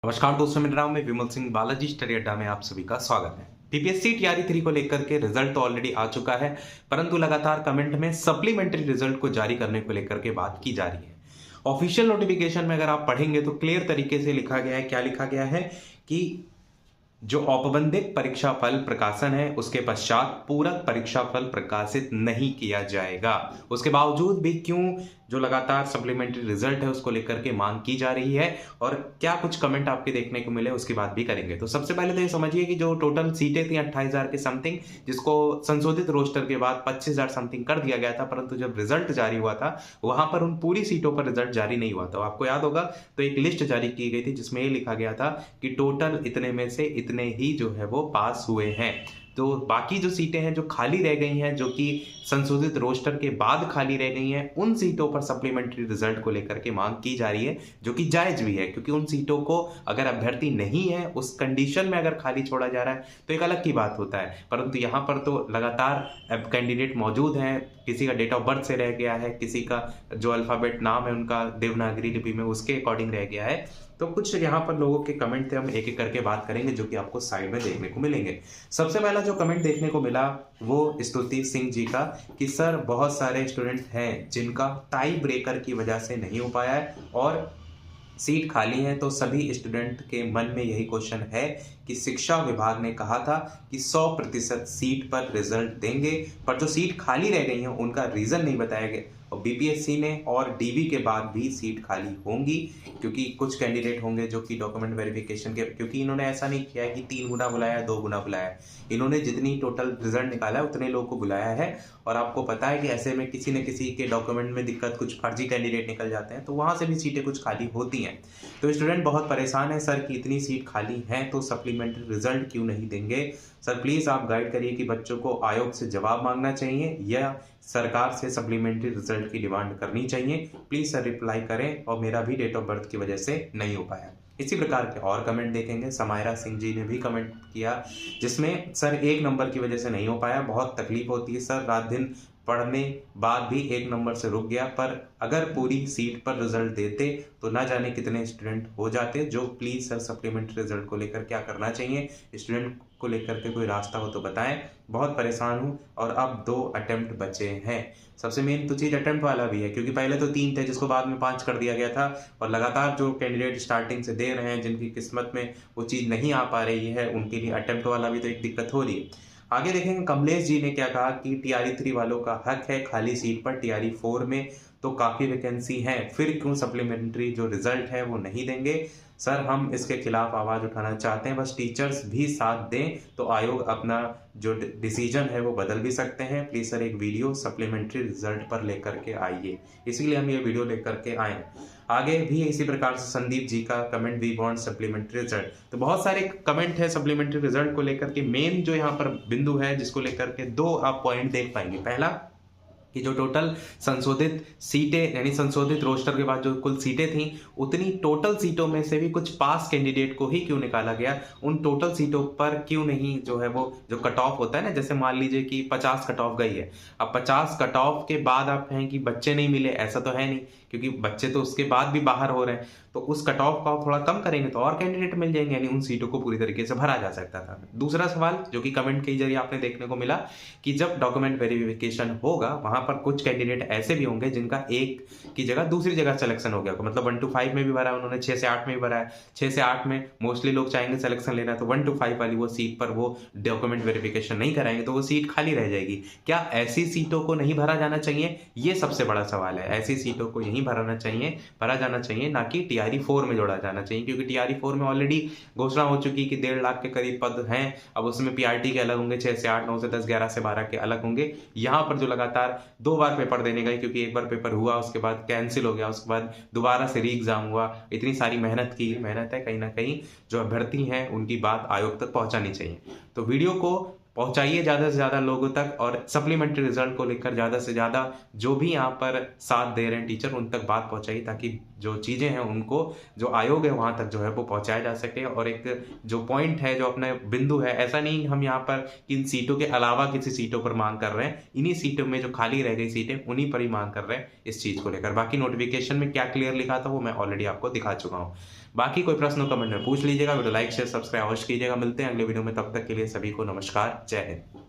नमस्कार दोस्तों, मेरा नाम है विमल सिंह। बालाजी स्टडी अड्डा में आप सभी का स्वागत है। पीपीएससी टीआरई 3 को लेकर के रिजल्ट तो ऑलरेडी आ चुका है, परंतु लगातार कमेंट में सप्लीमेंट्री रिजल्ट को जारी करने को लेकर के बात की जा रही है। ऑफिशियल नोटिफिकेशन में अगर आप पढ़ेंगे तो क्लियर तरीके से लिखा गया है। क्या लिखा गया है कि जो औपबंधिक परीक्षा फल प्रकाशन है उसके पश्चात पूरक परीक्षा फल प्रकाशित नहीं किया जाएगा। उसके बावजूद भी क्यों जो लगातार सप्लीमेंट्री रिजल्ट है उसको लेकर के मांग की जा रही है और क्या कुछ कमेंट आपके देखने को मिले उसकी बात भी करेंगे। तो सबसे पहले तो ये समझिए कि जो टोटल सीटें थी 28,000 के समथिंग, जिसको संशोधित रोस्टर के बाद 25,000 समथिंग कर दिया गया था, परंतु जब रिजल्ट जारी हुआ था वहां पर उन पूरी सीटों पर रिजल्ट जारी नहीं हुआ था। आपको याद होगा तो एक लिस्ट जारी की गई थी जिसमें ये लिखा गया था कि टोटल इतने में से इतने ही जो है वो पास हुए हैं। तो बाकी जो सीटें हैं जो खाली रह गई हैं, जो कि संशोधित रोस्टर के बाद खाली रह गई हैं, उन सीटों पर सप्लीमेंट्री रिजल्ट को लेकर के मांग की जा रही है, जो कि जायज भी है, क्योंकि उन सीटों को अगर अभ्यर्थी नहीं है उस कंडीशन में अगर खाली छोड़ा जा रहा है तो एक अलग की बात होता है। परंतु यहाँ पर तो लगातार अब कैंडिडेट मौजूद हैं, किसी का डेट ऑफ बर्थ से रह गया है, किसी का जो अल्फाबेट नाम है उनका देवनागरी लिपि में उसके अकॉर्डिंग रह गया है। तो कुछ यहाँ पर लोगों के कमेंट थे, हम एक एक करके बात करेंगे जो कि आपको साइड में देखने को मिलेंगे। सबसे पहला जो कमेंट देखने को मिला वो स्तुति सिंह जी का कि सर बहुत सारे स्टूडेंट हैं जिनका टाई ब्रेकर की वजह से नहीं हो पाया है और सीट खाली है। तो सभी स्टूडेंट के मन में यही क्वेश्चन है कि शिक्षा विभाग ने कहा था कि 100% सीट पर रिजल्ट देंगे, पर जो सीट खाली रह गई है उनका रीजन नहीं बताया गया। और बीपीएससी ने और डीबी के बाद भी सीट खाली होंगी, क्योंकि कुछ कैंडिडेट होंगे जो कि डॉक्यूमेंट वेरिफिकेशन के, क्योंकि इन्होंने ऐसा नहीं किया है कि 3 गुना बुलाया है 2 गुना बुलाया है, इन्होंने जितनी टोटल रिजल्ट निकाला है उतने लोगों को बुलाया है। और आपको पता है कि ऐसे में किसी न किसी के डॉक्यूमेंट में दिक्कत, कुछ फर्जी कैंडिडेट निकल जाते हैं तो वहां से भी सीटें कुछ खाली होती हैं। तो स्टूडेंट बहुत परेशान है, सर की इतनी सीट खाली है तो सप्लीमेंट्री रिजल्ट क्यों नहीं देंगे। सर प्लीज आप गाइड करिए कि बच्चों को आयोग से जवाब मांगना चाहिए या सरकार से सप्लीमेंट्री रिजल्ट की डिमांड करनी चाहिए। प्लीज सर रिप्लाई करें, और मेरा भी डेट ऑफ बर्थ की वजह से नहीं हो पाया। इसी प्रकार के और कमेंट देखेंगे। समायरा सिंह जी ने भी कमेंट किया जिसमें सर 1 नंबर की वजह से नहीं हो पाया, बहुत तकलीफ होती है सर, रात दिन पढ़ने बाद भी 1 नंबर से रुक गया, पर अगर पूरी सीट पर रिजल्ट देते तो ना जाने कितने स्टूडेंट हो जाते। जो प्लीज सर सप्लीमेंट्री रिजल्ट को लेकर क्या करना चाहिए, स्टूडेंट को लेकर के कोई रास्ता हो तो बताएं, बहुत परेशान हूं और अब 2 अटेम्प्ट बचे हैं। सबसे मेन तो चीज अटेम्प्ट वाला भी है, क्योंकि पहले तो 3 थे जिसको बाद में 5 कर दिया गया था, और लगातार जो कैंडिडेट स्टार्टिंग से दे रहे हैं जिनकी किस्मत में वो चीज नहीं आ पा रही है उनके लिए अटेम्प्ट वाला भी तो एक दिक्कत हो रही है। आगे देखेंगे कमलेश जी ने क्या कहा कि टीआरई 3 वालों का हक है खाली सीट पर, टीआरई 4 में तो काफी वैकेंसी है, फिर क्यों सप्लीमेंट्री जो रिजल्ट है वो नहीं देंगे। सर हम इसके खिलाफ आवाज उठाना चाहते हैं, बस टीचर्स भी साथ दें तो आयोग अपना जो डिसीजन है वो बदल भी सकते हैं। प्लीज सर एक वीडियो सप्लीमेंट्री रिजल्ट पर लेकर के आइए, इसीलिए हम ये वीडियो लेकर के आए। आगे भी इसी प्रकार से संदीप जी का comment, we want supplementary result. तो बहुत सारे कमेंट है सप्लीमेंट्री रिजल्ट को लेकर के। मेन जो यहाँ पर बिंदु है जिसको लेकर के 2 आप पॉइंट देख पाएंगे। पहला कि जो टोटल संशोधित सीटें, यानी संशोधित रोस्टर के बाद जो कुल सीटें थी उतनी टोटल सीटों में से भी कुछ पास कैंडिडेट को ही क्यों निकाला गया, उन टोटल सीटों पर क्यों नहीं जो है वो जो कट ऑफ होता है ना, जैसे मान लीजिए कि 50 कट ऑफ गई है, अब 50 कट ऑफ के बाद आप कहें कि बच्चे नहीं मिले, ऐसा तो है नहीं, क्योंकि बच्चे तो उसके बाद भी बाहर हो रहे हैं। तो उस कट ऑफ को आप थोड़ा कम करेंगे तो और कैंडिडेट मिल जाएंगे, यानी उन सीटों को पूरी तरीके से भरा जा सकता था। दूसरा सवाल जो कि कमेंट के जरिए आपने देखने को मिला कि जब डॉक्यूमेंट वेरिफिकेशन होगा वहां पर कुछ कैंडिडेट ऐसे भी होंगे जिनका एक की जगह दूसरी जगह सिलेक्शन हो गया, मतलब 1 to 5 में भी भरा है उन्होंने, 6 से 8 में भी भरा है, 6 से 8 में मोस्टली लोग चाहेंगे सिलेक्शन लेना, तो 1 to 5 वाली वो सीट पर वो डॉक्यूमेंट वेरिफिकेशन नहीं कराएंगे तो वो सीट खाली रह जाएगी। क्या ऐसी सीटों को नहीं भरा जाना चाहिए, ये सबसे बड़ा सवाल है। ऐसी सीटों को यही भरा जाना चाहिए, ना कि टीआरई 4 में जोड़ा जाना चाहिए, क्योंकि टीआरई 4 में ऑलरेडी घोषणा हो चुकी है कि 1.5 लाख के करीब पद हैं। अब उसमें पीआरटी के अलग होंगे, 6 से 8, 9 से 10, 11 से 12 के अलग होंगे। यहाँ पर जो लगातार 2 बार पेपर देने गए, क्योंकि एक बार पेपर हुआ उसके बाद कैंसिल हो गया, उसके बाद दोबारा से री एग्जाम हुआ, इतनी सारी मेहनत है, कहीं ना कहीं जो अभ्यर्थी हैं उनकी बात आयोग तक पहुंचानी चाहिए। तो वीडियो को पहुंचाइए ज़्यादा से ज़्यादा लोगों तक, और सप्लीमेंट्री रिजल्ट को लेकर ज़्यादा से ज़्यादा जो भी यहाँ पर साथ दे रहे हैं टीचर उन तक बात पहुंचाइए, ताकि जो चीज़ें हैं उनको जो आयोग है वहाँ तक जो है वो पहुंचाया जा सके। और एक जो पॉइंट है, जो अपना बिंदु है, ऐसा नहीं हम यहाँ पर इन सीटों के अलावा किसी सीटों पर मांग कर रहे हैं, इन्हीं सीटों में जो खाली रह गई सीटें उन्हीं पर ही मांग कर रहे हैं इस चीज़ को लेकर। बाकी नोटिफिकेशन में क्या क्लियर लिखा था वो मैं ऑलरेडी आपको दिखा चुका हूँ। बाकी कोई प्रश्न कमेंट में पूछ लीजिएगा। वीडियो लाइक शेयर सब्सक्राइब अवश्य कीजिएगा। मिलते हैं अगले वीडियो में, तब तक के लिए सभी को नमस्कार, जय हिंद।